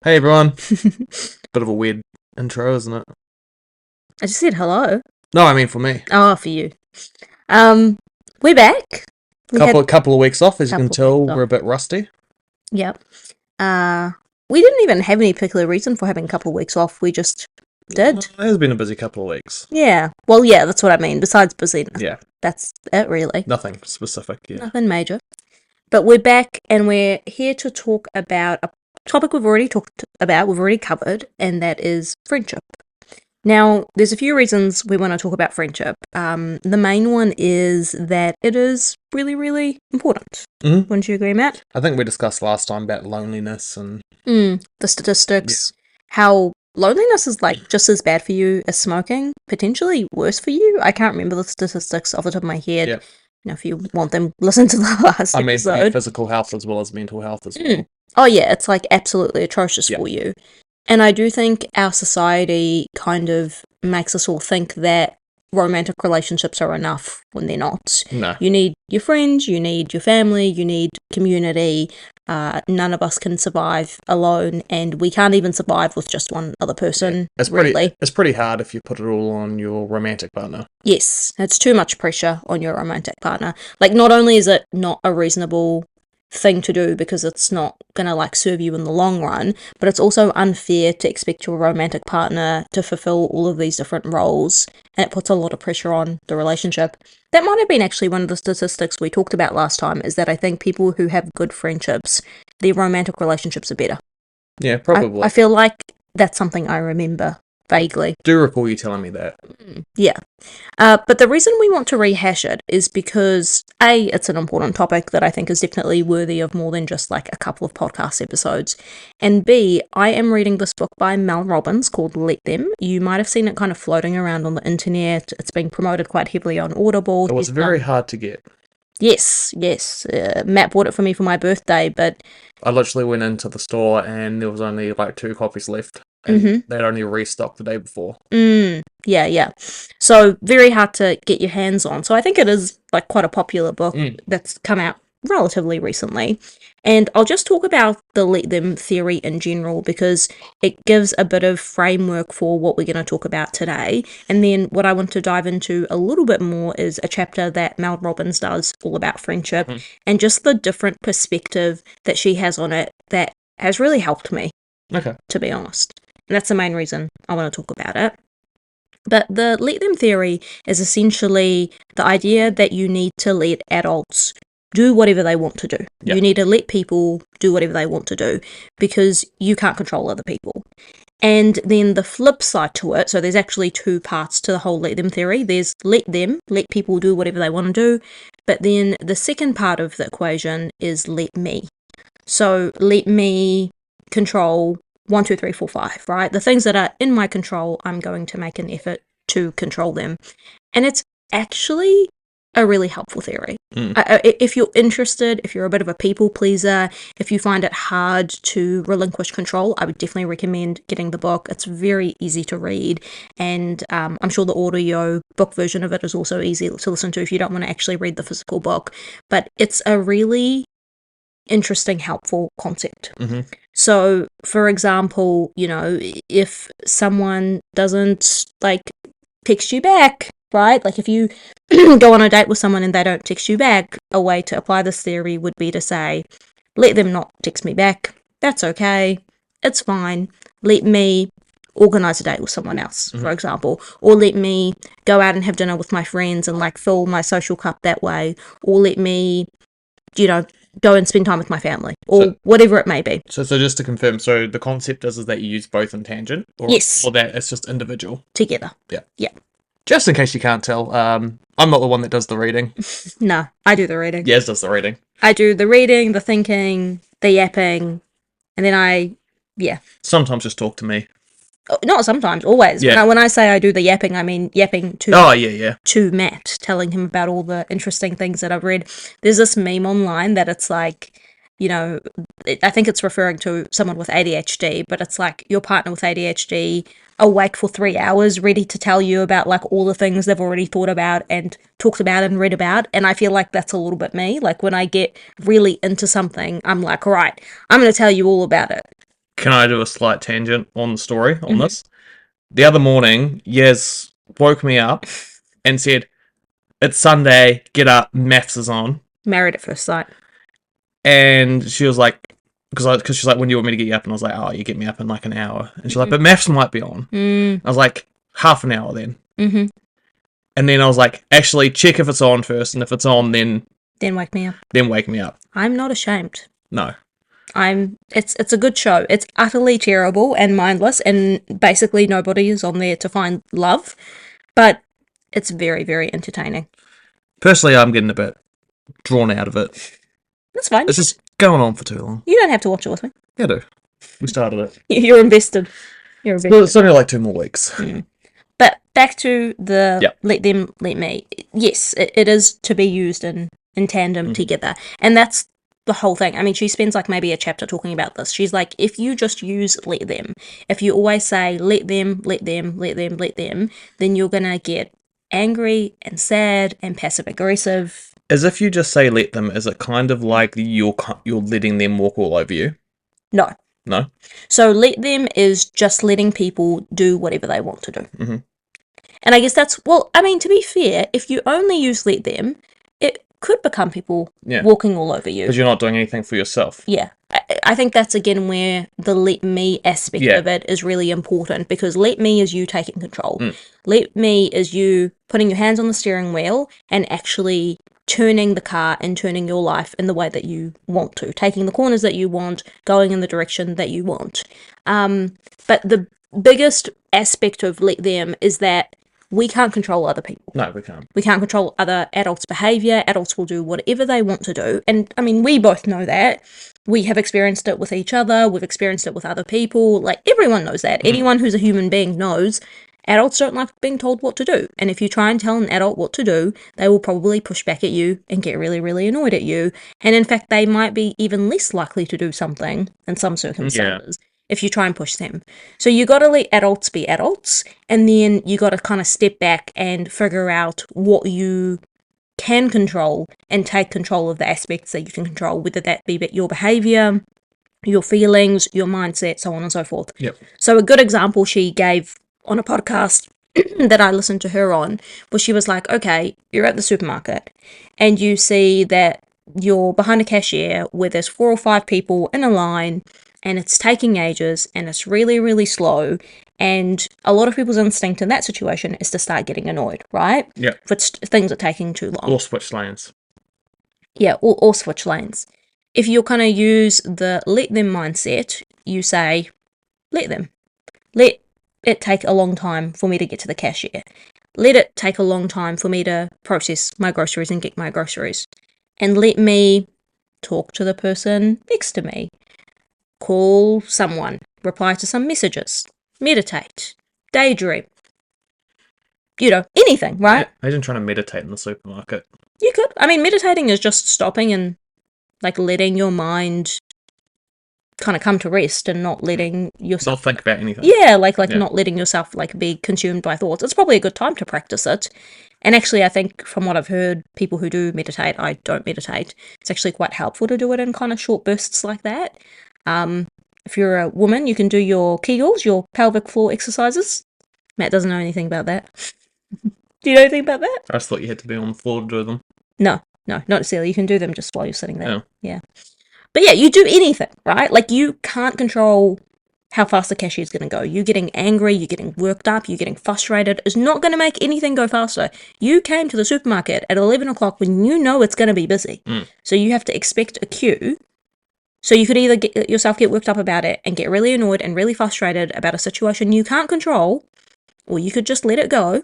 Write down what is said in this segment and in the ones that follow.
Hey everyone. Bit of a weird intro, isn't it? I just said hello. No, I mean for me. Oh, for you. Um, we're back. We had Couple of weeks off, as you can couple of weeks tell, off. we're a bit rusty. Yep. We didn't even have any particular reason for having a couple of weeks off. We just did. It has been a busy couple of weeks. Yeah. Well, yeah, that's what I mean. Besides busyness. Yeah. That's it, really. Nothing specific, yeah. Nothing major. But we're back and we're here to talk about a topic we've already covered, and that is friendship. Now, there's a few reasons we want to talk about friendship. The main one is that it is really, really important. Mm-hmm. Wouldn't you agree, Matt? I think we discussed last time about loneliness and... The statistics, how loneliness is like just as bad for you as smoking, potentially worse for you. I can't remember the statistics off the top of my head. Yeah. If you want them, listen to the last episode. Physical health as well as mental health as well. Oh yeah, it's like absolutely atrocious for you. And I do think our society kind of makes us all think that romantic relationships are enough when they're not. No. You need your friends, you need your family, you need community. None of us can survive alone, and we can't even survive with just one other person. It's pretty hard if you put it all on your romantic partner. Yes, it's too much pressure on your romantic partner. Like, not only is it not a reasonable thing to do because it's not gonna like serve you in the long run, but it's also unfair to expect your romantic partner to fulfill all of these different roles, and it puts a lot of pressure on the relationship. That might have been actually one of the statistics we talked about last time, is that I think people who have good friendships, their romantic relationships are better. Yeah, probably. I feel like that's something I remember vaguely. Do recall you telling me that. Yeah. But the reason we want to rehash it is because, A, it's an important topic that I think is definitely worthy of more than just like a couple of podcast episodes. And B, I am reading this book by Mel Robbins called Let Them. You might have seen it kind of floating around on the internet. It's being promoted quite heavily on Audible. It was very hard to get. Yes. Matt bought it for me for my birthday, but... I literally went into the store and there was only like 2 copies left. And they'd only restocked the day before. Yeah. So very hard to get your hands on. So I think it is like quite a popular book that's come out relatively recently. And I'll just talk about the Let Them theory in general because it gives a bit of framework for what we're going to talk about today. And then what I want to dive into a little bit more is a chapter that Mel Robbins does all about friendship and just the different perspective that she has on it that has really helped me, to be honest. And that's the main reason I want to talk about it. But the Let Them theory is essentially the idea that you need to let adults do whatever they want to do. You need to let people do whatever they want to do because you can't control other people. And then the flip side to it, so there's actually 2 parts to the whole Let Them theory. There's let people do whatever they want to do. But then the second part of the equation is let me. So let me control 1, 2, 3, 4, 5, right? The things that are in my control, I'm going to make an effort to control them. And it's actually a really helpful theory. If you're interested, if you're a bit of a people pleaser, if you find it hard to relinquish control, I would definitely recommend getting the book. It's very easy to read, and I'm sure the audio book version of it is also easy to listen to if you don't want to actually read the physical book. But it's a really interesting, helpful concept. So, for example, if someone doesn't like text you back, right? Like if you go on a date with someone and they don't text you back, a way to apply this theory would be to say, let them not text me back. That's okay. It's fine. Let me organize a date with someone else, for example, or let me go out and have dinner with my friends and like fill my social cup that way, or let me, go and spend time with my family, or whatever it may be. So just to confirm, so the concept is that you use both in tangent? Yes. Or that it's just individual? Together. Yeah. Just in case you can't tell, I'm not the one that does the reading. No, I do the reading. Yas does the reading. I do the reading, the thinking, the yapping, and then Sometimes just talk to me. Not sometimes, always. Yeah. When I say I do the yapping, I mean yapping to Matt, telling him about all the interesting things that I've read. There's this meme online that it's like, I think it's referring to someone with ADHD, but it's like your partner with ADHD awake for 3 hours, ready to tell you about like all the things they've already thought about and talked about and read about. And I feel like that's a little bit me. Like when I get really into something, I'm like, right, I'm going to tell you all about it. Can I do a slight tangent on the story on this? The other morning, Yas woke me up and said, "It's Sunday, get up, maths is on." Married at first sight. And she was like, because she's like, "When do you want me to get you up?" And I was like, "Oh, you get me up in like an hour." And she's like, "But maths might be on." I was like, "Half an hour then." And then I was like, "Actually, check if it's on first, and if it's on, then wake me up." Then wake me up. I'm not ashamed. No. It's a good show. It's utterly terrible and mindless, and basically nobody is on there to find love, but it's very, very entertaining. Personally, I'm getting a bit drawn out of it. That's fine. It's just going on for too long. You don't have to watch it with me. Yeah, I do. We started it. You're invested. It's only like 2 more weeks. But back to the Let Them, Let Me. Yes, it is to be used in tandem together. And that's the whole thing. I mean, she spends like maybe a chapter talking about this. She's like, if you just use let them, if you always say let them, let them, let them, let them, then you're going to get angry and sad and passive aggressive. As if you just say let them, is it kind of like you're letting them walk all over you? No. No? So let them is just letting people do whatever they want to do. And I guess that's, well, I mean, to be fair, if you only use let them, it could become people walking all over you. Because you're not doing anything for yourself. Yeah. I think that's, again, where the let me aspect of it is really important, because let me is you taking control. Let me is you putting your hands on the steering wheel and actually turning the car and turning your life in the way that you want to, taking the corners that you want, going in the direction that you want. But the biggest aspect of let them is that we can't control other people. No, we can't. We can't control other adults' behaviour. Adults will do whatever they want to do. And, I mean, we both know that. We have experienced it with each other. We've experienced it with other people. Like, everyone knows that. Anyone who's a human being knows adults don't like being told what to do. And if you try and tell an adult what to do, they will probably push back at you and get really, really annoyed at you. And, in fact, they might be even less likely to do something in some circumstances. If you try and push them. So you got to let adults be adults, and then you got to kind of step back and figure out what you can control and take control of the aspects that you can control, whether that be your behavior, your feelings, your mindset, so on and so forth. So a good example she gave on a podcast that I listened to her on was, she was like, okay, you're at the supermarket and you see that you're behind a cashier where there's 4 or 5 people in a line, and it's taking ages, and it's really, really slow, and a lot of people's instinct in that situation is to start getting annoyed, right? For things are taking too long. Or switch lanes. Yeah, or switch lanes. If you kind of use the let them mindset, you say, let them. Let it take a long time for me to get to the cashier. Let it take a long time for me to process my groceries and get my groceries. And let me talk to the person next to me. Call someone, reply to some messages, meditate, daydream. You know, anything, right? Imagine trying to meditate in the supermarket. You could. I mean, meditating is just stopping and, like, letting your mind kind of come to rest and not letting yourself... Not think about anything. Yeah, like not letting yourself, like, be consumed by thoughts. It's probably a good time to practice it. And actually, I think from what I've heard, people who do meditate, I don't meditate, it's actually quite helpful to do it in kind of short bursts like that. If you're a woman, you can do your Kegels, your pelvic floor exercises. Matt doesn't know anything about that. Do you know anything about that? I just thought you had to be on the floor to do them. No, not necessarily. You can do them just while you're sitting there. Yeah. But yeah, you do anything, right? Like, you can't control how fast the cashier's going to go. You getting angry, you getting worked up, you getting frustrated is not going to make anything go faster. You came to the supermarket at 11 o'clock when you know it's going to be busy. So you have to expect a queue. So you could either get yourself get worked up about it and get really annoyed and really frustrated about a situation you can't control, or you could just let it go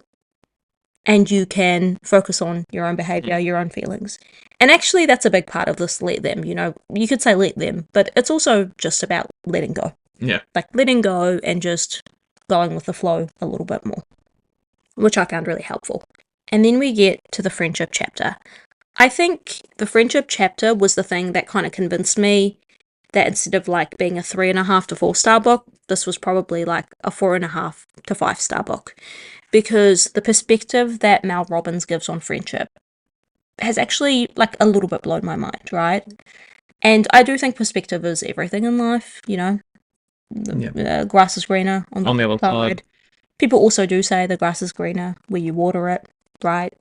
and you can focus on your own behavior, your own feelings. And actually, that's a big part of this let them. You know, you could say let them, but it's also just about letting go. Yeah. Like letting go and just going with the flow a little bit more, which I found really helpful. And then we get to the friendship chapter. I think the friendship chapter was the thing that kind of convinced me that instead of like being a 3.5 to 4-star book, this was probably like a 4.5 to 5-star book. Because the perspective that Mel Robbins gives on friendship has actually like a little bit blown my mind, right? And I do think perspective is everything in life, you know. grass is greener on the other side. People also do say the grass is greener where you water it, right?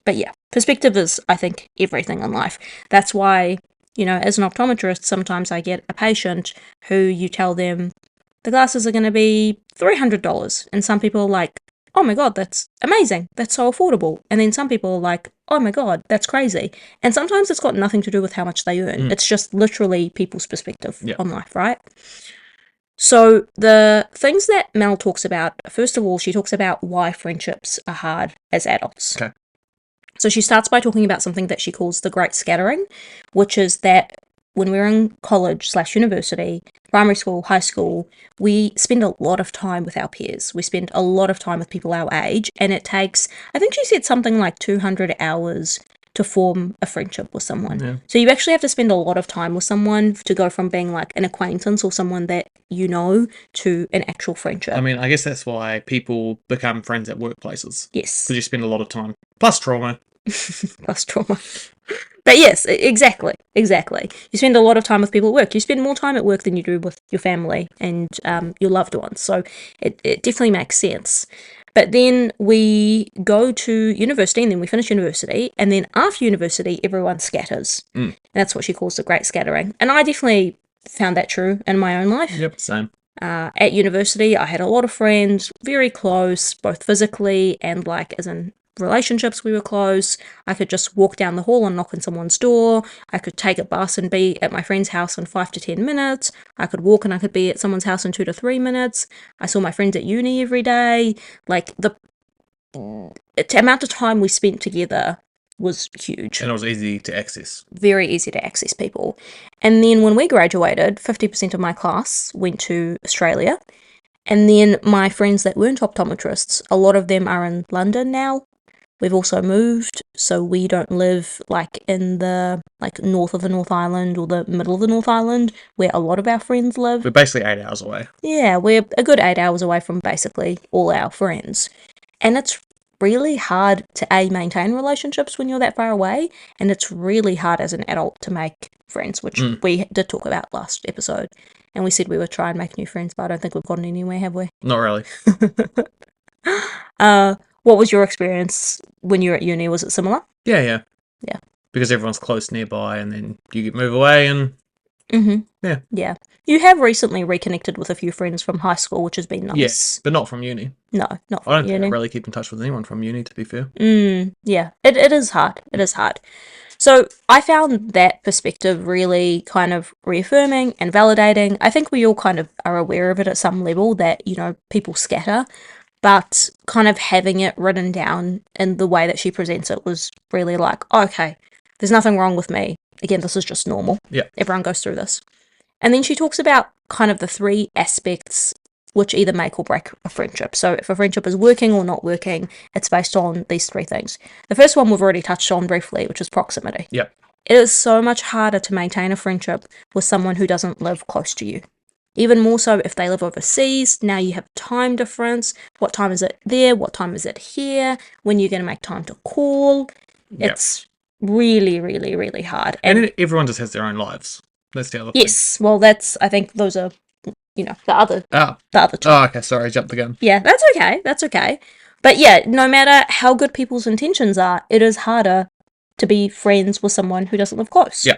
But yeah, perspective is, I think, everything in life. That's why, as an optometrist, sometimes I get a patient who you tell them the glasses are going to be $300. And some people are like, oh my God, that's amazing. That's so affordable. And then some people are like, oh my God, that's crazy. And sometimes it's got nothing to do with how much they earn. It's just literally people's perspective on life, right? So the things that Mel talks about, first of all, she talks about why friendships are hard as adults. Okay. So she starts by talking about something that she calls the great scattering, which is that when we're in college/university, primary school, high school, we spend a lot of time with our peers. We spend a lot of time with people our age, and it takes, I think she said something like 200 hours to form a friendship with someone. Yeah. So you actually have to spend a lot of time with someone to go from being like an acquaintance or someone that you know to an actual friendship. I mean, I guess that's why people become friends at workplaces. Yes. Because you spend a lot of time. Plus trauma. Plus trauma. But yes, exactly. You spend a lot of time with people at work. You spend more time at work than you do with your family and your loved ones. So it definitely makes sense. But then we go to university and then we finish university. And then after university, everyone scatters. And that's what she calls the great scattering. And I definitely found that true in my own life. Yep, same. At university, I had a lot of friends, very close, both physically and like as in relationships, we were close. I could just walk down the hall and knock on someone's door. I could take a bus and be at my friend's house in 5 to 10 minutes. I could walk and I could be at someone's house in 2 to 3 minutes. I saw my friends at uni every day. Like the amount of time we spent together was huge. And it was easy to access. Very easy to access people. And then when we graduated, 50% of my class went to Australia. And then my friends that weren't optometrists, a lot of them are in London now. We've also moved, so we don't live like in the north of the North Island or the middle of the North Island where a lot of our friends live. We're basically 8 hours away. Yeah, we're a good 8 hours away from basically all our friends. And it's really hard to maintain relationships when you're that far away, and it's really hard as an adult to make friends, which we did talk about last episode. And we said we would try and make new friends, but I don't think we've gotten anywhere, have we? Not really. What was your experience when you were at uni? Was it similar? Yeah. Yeah. Because everyone's close nearby, and then you move away, and Yeah. You have recently reconnected with a few friends from high school, which has been nice. Yes, but not from uni. No, not from I don't uni. think I really keep in touch with anyone from uni, to be fair. Yeah, it is hard. It is hard. So I found that perspective really kind of reaffirming and validating. I think we all kind of are aware of it at some level that, people scatter, but kind of having it written down in the way that she presents it was really like, oh, okay, there's nothing wrong with me. Again, this is just normal. Yeah. Everyone goes through this. And then she talks about kind of the 3 aspects which either make or break a friendship. So if a friendship is working or not working, it's based on these 3 things. The first one we've already touched on briefly, which is proximity. Yep. It is so much harder to maintain a friendship with someone who doesn't live close to you. Even more so if they live overseas. Now you have time difference. What time is it there? What time is it here? When you're going to make time to call. Yep. It's really, really, really hard. And everyone just has their own lives. That's the other thing. Yes. Well, I think those are, the other 2. Oh, okay. Sorry, I jumped the gun. Yeah, that's okay. But yeah, no matter how good people's intentions are, it is harder to be friends with someone who doesn't live close. Yeah.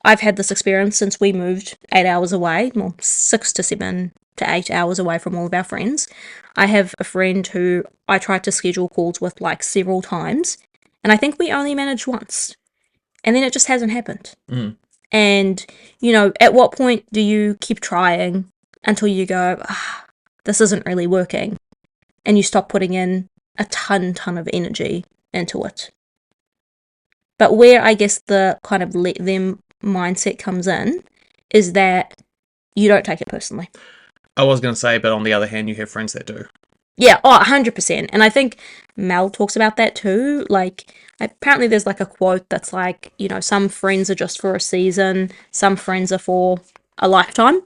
I've had this experience since we moved 8 hours away, well, 6 to 7 to 8 hours away from all of our friends. I have a friend who I tried to schedule calls with several times, and I think we only managed once. And then it just hasn't happened. And, at what point do you keep trying until you go, this isn't really working, and you stop putting in a ton of energy into it? But where I guess the kind of let them mindset comes in is that you don't take it personally. I was going to say, but on the other hand, you have friends that do. Yeah, 100%. And I think Mel talks about that too. Apparently there's a quote that's some friends are just for a season, some friends are for a lifetime.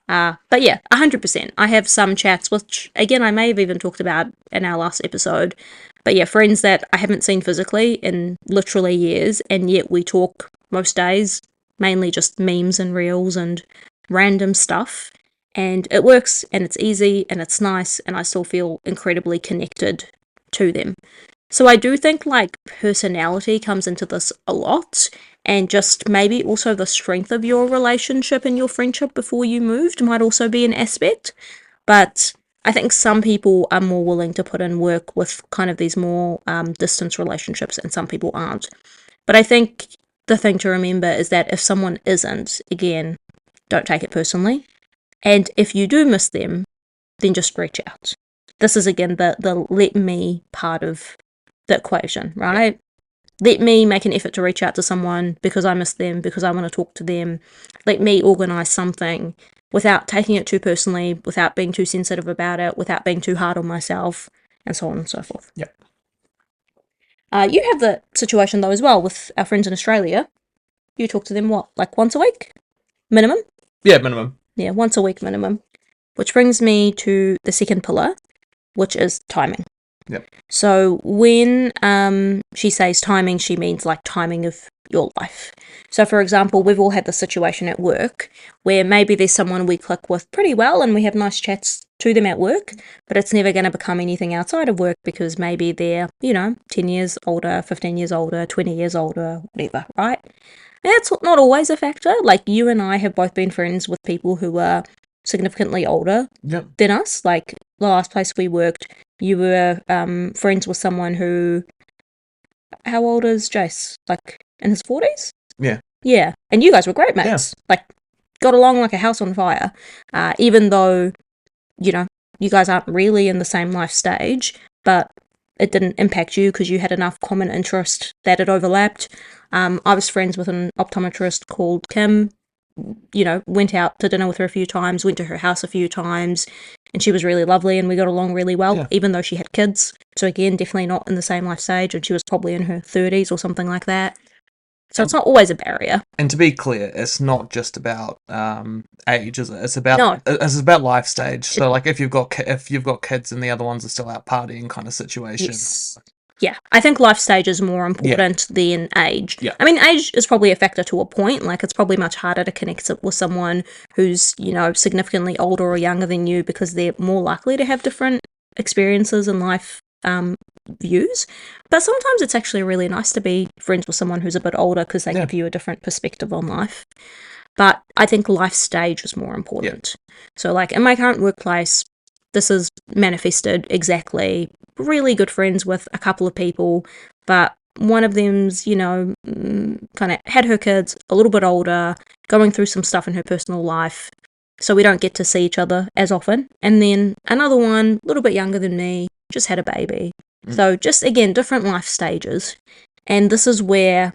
But yeah, 100%. I have some chats, which again, I may have even talked about in our last episode. But yeah, friends that I haven't seen physically in literally years, and yet we talk most days, mainly just memes and reels and random stuff. and it works, and it's easy, and it's nice, and I still feel incredibly connected to them. So I do think, like, personality comes into this a lot, and just maybe also the strength of your relationship and your friendship before you moved might also be an aspect. But I think some people are more willing to put in work with kind of these more distance relationships, and some people aren't. But I think the thing to remember is that if someone isn't, again, don't take it personally. And if you do miss them, then just reach out. This is, again, the let me part of the equation, right? Let me make an effort to reach out to someone because I miss them, because I want to talk to them. Let me organise something without taking it too personally, without being too sensitive about it, without being too hard on myself, and so on and so forth. Yep. You have the situation, though, as well, with our friends in Australia. You talk to them, what, like once a week? Minimum? Yeah, minimum. Yeah, once a week minimum. Which brings me to the second pillar, which is timing. Yep. So when she says timing, she means like timing of your life. So for example, we've all had the situation at work where maybe there's someone we click with pretty well and we have nice chats to them at work, but it's never going to become anything outside of work because maybe they're, 10 years older, 15 years older, 20 years older, whatever, right? And that's not always a factor. Like, you and I have both been friends with people who are significantly older than us. Like, the last place we worked, you were friends with someone who... How old is Jace? Like, in his 40s? Yeah. Yeah. And you guys were great mates. Yeah. Like, got along like a house on fire. Even though, you guys aren't really in the same life stage, but it didn't impact you because you had enough common interest that it overlapped. I was friends with an optometrist called Kim, went out to dinner with her a few times, went to her house a few times, and she was really lovely and we got along really well, even though she had kids. So again, definitely not in the same life stage, and she was probably in her 30s or something like that. So it's not always a barrier. And to be clear, it's not just about age, is it? It's about life stage. So like if you've got kids and the other ones are still out partying kind of situation. Yes. Yeah, I think life stage is more important than age. Yeah. I mean, age is probably a factor to a point. Like, it's probably much harder to connect with someone who's, significantly older or younger than you because they're more likely to have different experiences in life views. But sometimes it's actually really nice to be friends with someone who's a bit older because they give you a different perspective on life. But I think life stage is more important. So, like, in my current workplace, this is manifested exactly. Really good friends with a couple of people, but one of them's, kind of had her kids, a little bit older, going through some stuff in her personal life, so we don't get to see each other as often. And then another one, a little bit younger than me, just had a baby. So just, again, different life stages. And this is where,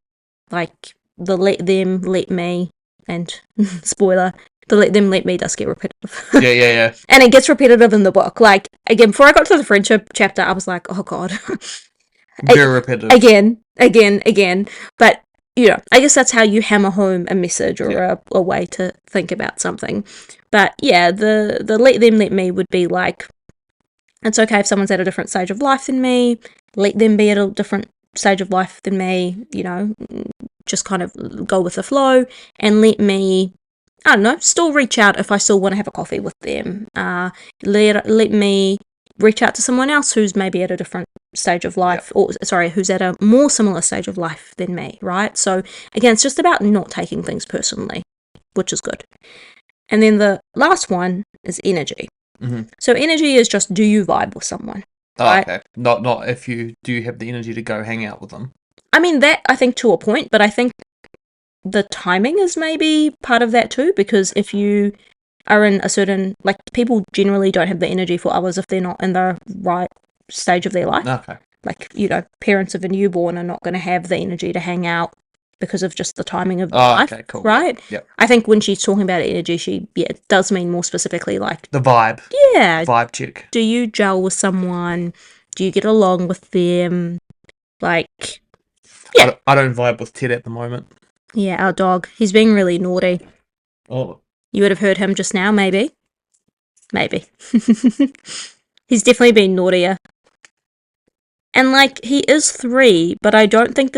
like, the let them, let me, and spoiler, the let them, let me does get repetitive. Yeah. And it gets repetitive in the book. Like, again, before I got to the friendship chapter, I was like, oh God. Very repetitive. Again. But, I guess that's how you hammer home a message or a way to think about something. But, yeah, the let them, let me would be like, it's okay if someone's at a different stage of life than me. Let them be at a different stage of life than me, just kind of go with the flow, and let me, I don't know, still reach out if I still want to have a coffee with them. Let me reach out to someone else who's maybe at a different stage of life, who's at a more similar stage of life than me, right? So again, it's just about not taking things personally, which is good. And then the last one is energy. Mm-hmm. So energy is just, do you vibe with someone? Right? Okay. Not if you do have the energy to go hang out with them. I mean, that, I think, to a point, but I think the timing is maybe part of that too, because if you are in a certain, like, people generally don't have the energy for others if they're not in the right stage of their life. Okay. Like, parents of a newborn are not going to have the energy to hang out because of just the timing of their life. Okay, cool. Right? Yep. I think when she's talking about energy, it does mean more specifically like... The vibe. Yeah. Vibe check. Do you gel with someone? Do you get along with them? Like... Yeah. I don't vibe with Ted at the moment. Yeah, our dog. He's being really naughty. Oh. You would have heard him just now, maybe. Maybe. He's definitely been naughtier. And, like, he is 3, but I don't think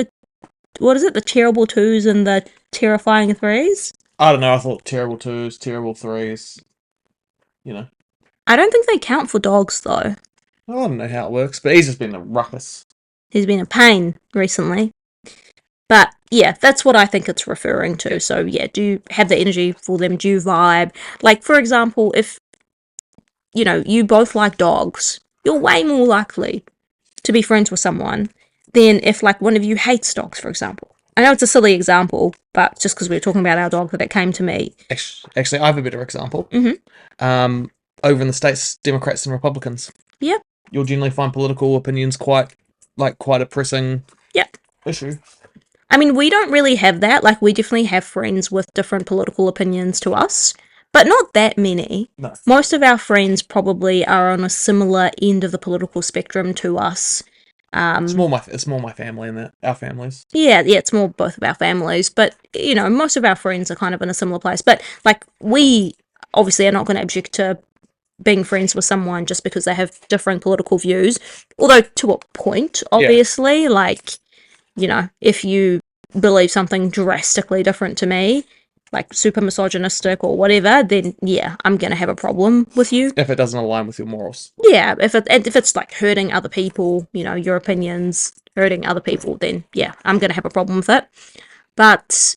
what is it? The terrible 2s and the terrifying 3s? I don't know. I thought terrible 2s, terrible 3s. you know. I don't think they count for dogs, though. I don't know how it works, but he's just been a ruckus. He's been a pain recently. But yeah, that's what I think it's referring to. So yeah, do you have the energy for them? Do you vibe? Like, for example, if, you both like dogs, you're way more likely to be friends with someone than if, like, one of you hates dogs, for example. I know it's a silly example, but just because we were talking about our dog, that came to me. Actually, I have a better example. Over in the States, Democrats and Republicans. Yeah. You'll generally find political opinions quite a pressing issue. I mean, we don't really have that. Like, we definitely have friends with different political opinions to us, but not that many. No. Most of our friends probably are on a similar end of the political spectrum to us. It's more my family and our families. Yeah, it's more both of our families, but, most of our friends are kind of in a similar place. But, like, we obviously are not going to object to being friends with someone just because they have different political views. Although, to a point, obviously, like, if you believe something drastically different to me, like super misogynistic or whatever, then yeah, I'm gonna have a problem with you. If it doesn't align with your morals. Yeah, if it's like hurting other people, your opinions hurting other people, then yeah, I'm gonna have a problem with it. But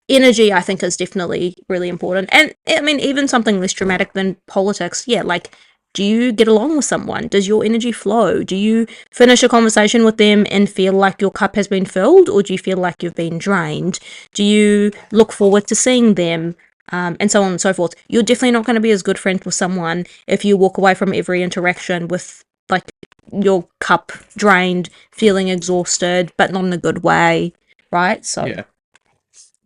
energy, I think, is definitely really important. And I mean, even something less dramatic than politics, yeah, like, do you get along with someone? Does your energy flow? Do you finish a conversation with them and feel like your cup has been filled, or do you feel like you've been drained? Do you look forward to seeing them? And so on and so forth. You're definitely not going to be as good friends with someone if you walk away from every interaction with, like, your cup drained, feeling exhausted, but not in a good way, right? So yeah.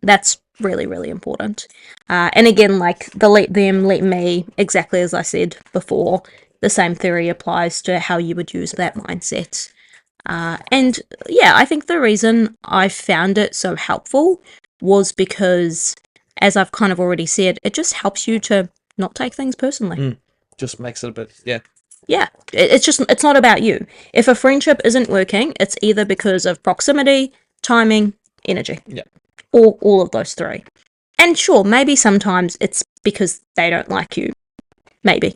That's really, really important. And again, like the let them, let me, exactly as I said before, the same theory applies to how you would use that mindset. And yeah, I think the reason I found it so helpful was because, as I've kind of already said, it just helps you to not take things personally. Just makes it a bit, yeah. Yeah, it's not about you. If a friendship isn't working, it's either because of proximity, timing, energy. Yeah. Or all of those three. And sure, maybe sometimes it's because they don't like you. Maybe.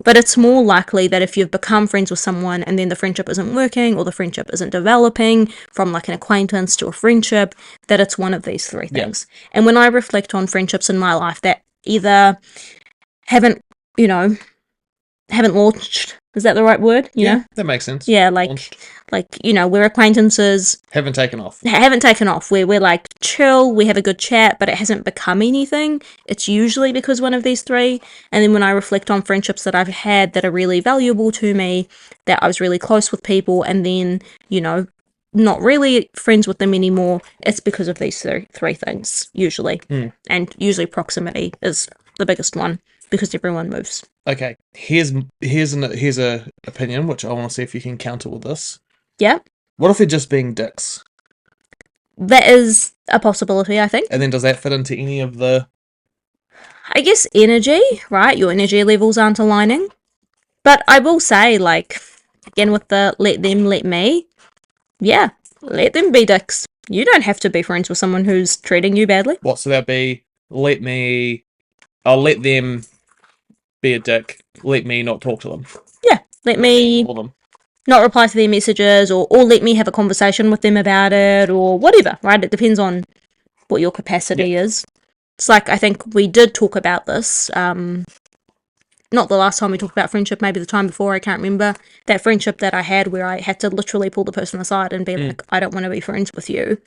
But it's more likely that if you've become friends with someone and then the friendship isn't working or the friendship isn't developing from, like, an acquaintance to a friendship, that it's one of these three things. Yeah. And when I reflect on friendships in my life that either haven't launched, is that the right word? You know? That makes sense. Yeah, launched. We're acquaintances. Haven't taken off. Where we're, like, chill, we have a good chat, but it hasn't become anything. It's usually because one of these three. And then when I reflect on friendships that I've had that are really valuable to me, that I was really close with people, and then, not really friends with them anymore, it's because of these three things, usually. And usually proximity is the biggest one, because everyone moves. Okay, here's a opinion, which I want to see if you can counter with this. Yeah. What if they're just being dicks? That is a possibility, I think. And then does that fit into any of the... I guess energy, right? Your energy levels aren't aligning. But I will say, like, again with the let them, let me, yeah, let them be dicks. You don't have to be friends with someone who's treating you badly. What, so that'd be, I'll let them be a dick, let me not talk to them. Yeah, let me not reply to their messages, or let me have a conversation with them about it, or whatever, right? It depends on what your capacity is. It's like, I think we did talk about this, not the last time we talked about friendship, maybe the time before, I can't remember, that friendship that I had where I had to literally pull the person aside and be like, I don't want to be friends with you,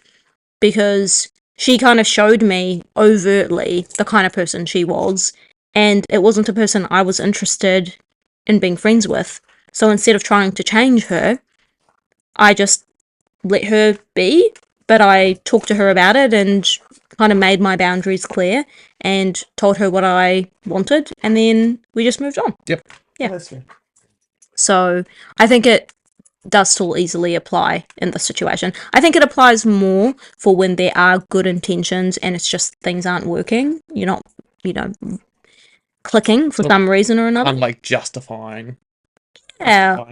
because she kind of showed me overtly the kind of person she was, and it wasn't a person I was interested in being friends with. So instead of trying to change her, I just let her be, but I talked to her about it and kind of made my boundaries clear and told her what I wanted, and then we just moved on. Yep. Yeah. That's fair. So I think it does still easily apply in this situation. I think it applies more for when there are good intentions and it's just things aren't working. You're not, clicking for some reason or another. Unlike justifying. Yeah.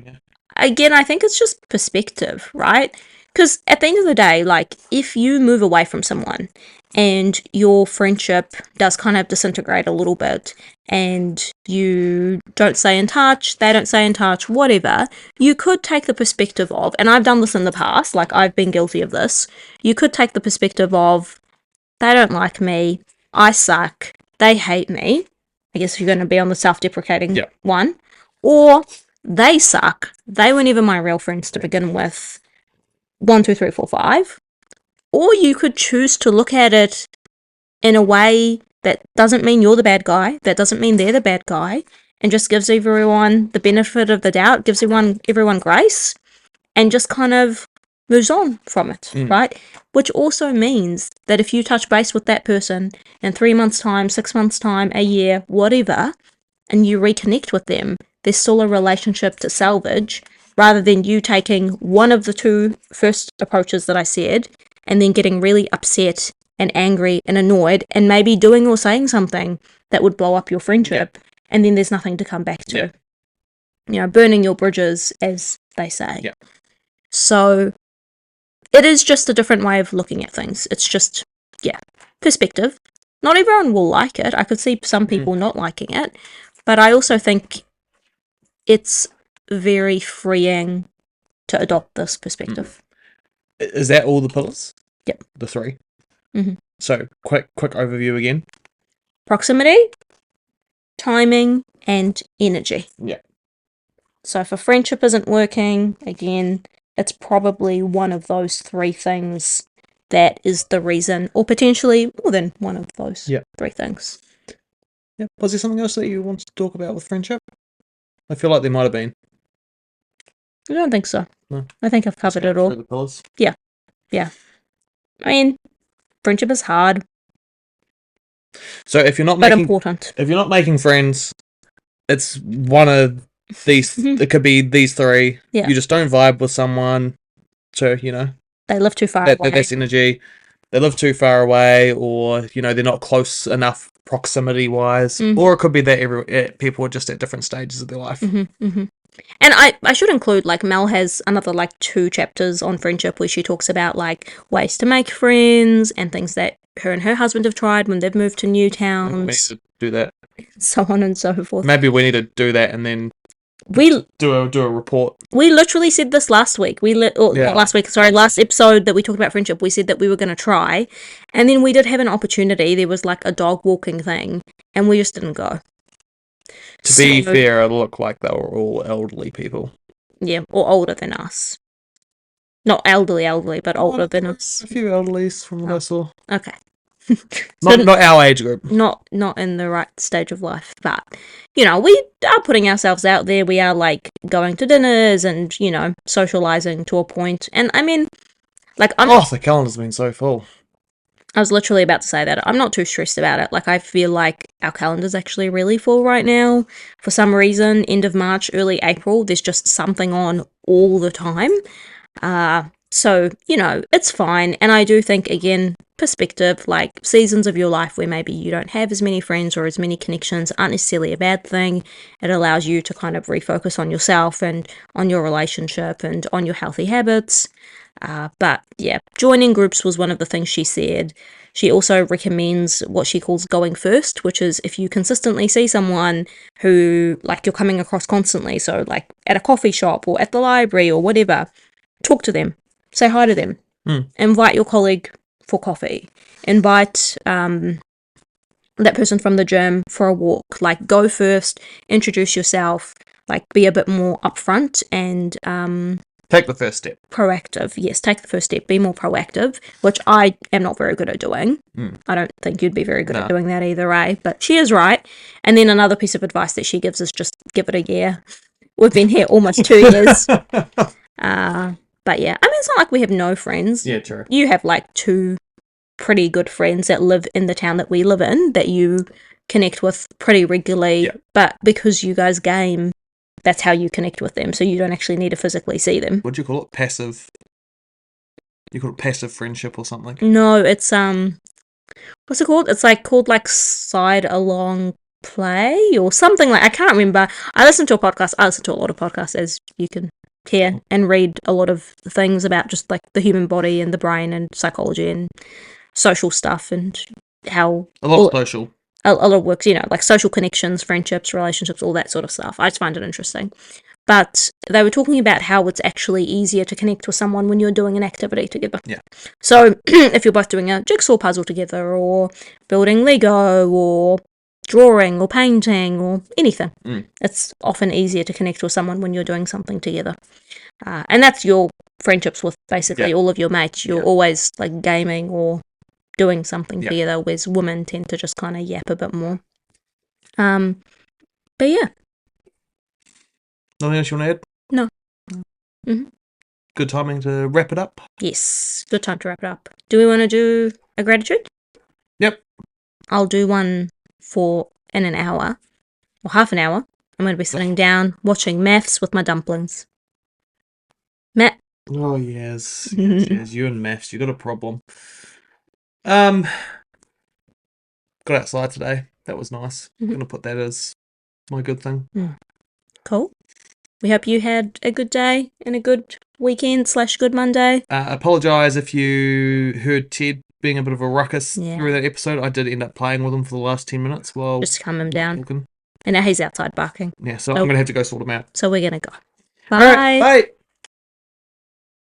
Again, I think it's just perspective, right? Because at the end of the day, like, if you move away from someone and your friendship does kind of disintegrate a little bit and you don't stay in touch, they don't stay in touch, whatever, you could take the perspective of, and I've done this in the past, like, I've been guilty of this, you could take the perspective of, they don't like me, I suck, they hate me, I guess if you're going to be on the self-deprecating one, or they suck, they were never my real friends to begin with, 1, 2, 3, 4, 5. Or you could choose to look at it in a way that doesn't mean you're the bad guy, that doesn't mean they're the bad guy, and just gives everyone the benefit of the doubt, gives everyone grace, and just kind of moves on from it, right? Which also means that if you touch base with that person in 3 months' time, 6 months' time, a year, whatever, and you reconnect with them, there's still a relationship to salvage, rather than you taking one of the two first approaches that I said, and then getting really upset and angry and annoyed, and maybe doing or saying something that would blow up your friendship, and then there's nothing to come back to. You know, burning your bridges, as they say. So, it is just a different way of looking at things. It's just, perspective. Not everyone will like it. I could see some people not liking it, but I also think it's very freeing to adopt this perspective. Is that all the pillars? Yep. The 3? Mm-hmm. So, quick overview again. Proximity, timing, and energy. Yeah. So if a friendship isn't working, again, it's probably one of those 3 things that is the reason, or potentially more than one of those 3 things. Yeah. Was there something else that you wanted to talk about with friendship? I feel like there might have been. I don't think so. No. I think I've covered it all. The pillars. Yeah. I mean, friendship is hard. So if you're not important. If you're not making friends, it's one of these. It could be these 3. Yeah. You just don't vibe with someone. So they live too far away. That's energy. They live too far away, or they're not close enough proximity wise, or it could be that people are just at different stages of their life. And I should include, like, Mel has another, like, 2 chapters on friendship where she talks about, like, ways to make friends and things that her and her husband have tried when they've moved to new towns. We need to do that. So on and so forth. Maybe we need to do that and then do a report. We literally said this last week. Not last week, sorry, last episode that we talked about friendship, we said that we were going to try. And then we did have an opportunity. There was, like, a dog walking thing, and we just didn't go. To be fair, it looked like they were all elderly people. Yeah, or older than us. Not elderly, but older than us. A few elderlies from what I saw. Okay. Not our age group. Not in the right stage of life. But, we are putting ourselves out there. We are, like, going to dinners and, socialising to a point. And, I mean, like, the calendar's been so full. I was literally about to say that. I'm not too stressed about it. Like, I feel like our calendar's actually really full right now. For some reason, end of March, early April, there's just something on all the time. So, it's fine. And I do think, again, perspective, like, seasons of your life where maybe you don't have as many friends or as many connections aren't necessarily a bad thing. It allows you to kind of refocus on yourself and on your relationship and on your healthy habits. But yeah, joining groups was one of the things she said. She also recommends what she calls going first, which is if you consistently see someone who, like, you're coming across constantly, so like at a coffee shop or at the library or whatever, talk to them, say hi to them, invite your colleague for coffee, invite that person from the gym for a walk, like, go first, introduce yourself, like, be a bit more upfront and take the first step. Proactive. Yes, take the first step. Be more proactive, which I am not very good at doing. I don't think you'd be very good at doing that either, eh? But she is right. And then another piece of advice that she gives is just give it a year. We've been here almost 2 years. But yeah, I mean, it's not like we have no friends. Yeah, true. You have, like, 2 pretty good friends that live in the town that we live in that you connect with pretty regularly. Yeah. But because you guys game, that's how you connect with them, so you don't actually need to physically see them. What do you call it? Passive? You call it passive friendship or something? No, it's, what's it called? It's, like, called, like, side along play or something like, I can't remember. I listen to a lot of podcasts, as you can here and read a lot of things about just like the human body and the brain and psychology and social stuff and how a lot of social. A lot of works, like social connections, friendships, relationships, all that sort of stuff. I just find it interesting. But they were talking about how it's actually easier to connect with someone when you're doing an activity together. Yeah. So if you're both doing a jigsaw puzzle together or building Lego or drawing or painting or anything, it's often easier to connect with someone when you're doing something together. And that's your friendships with basically all of your mates. You're always like gaming or doing something together, whereas women tend to just kind of yap a bit more. But yeah. Nothing else you want to add? No. Mm-hmm. Good timing to wrap it up. Yes, good time to wrap it up. Do we want to do a gratitude? Yep. I'll do one in an hour, or half an hour. I'm going to be sitting down watching maths with my dumplings. Matt? Oh, yes. You and maths, you got a problem. Got outside today. That was nice. I'm going to put that as my good thing. Cool. We hope you had a good day and a good weekend / good Monday. Apologise if you heard Ted being a bit of a ruckus through that episode. I did end up playing with him for the last 10 minutes while just to calm him down. Talking. And now he's outside barking. Yeah, so I'm going to have to go sort him out. So we're going to go. Bye. All right, bye.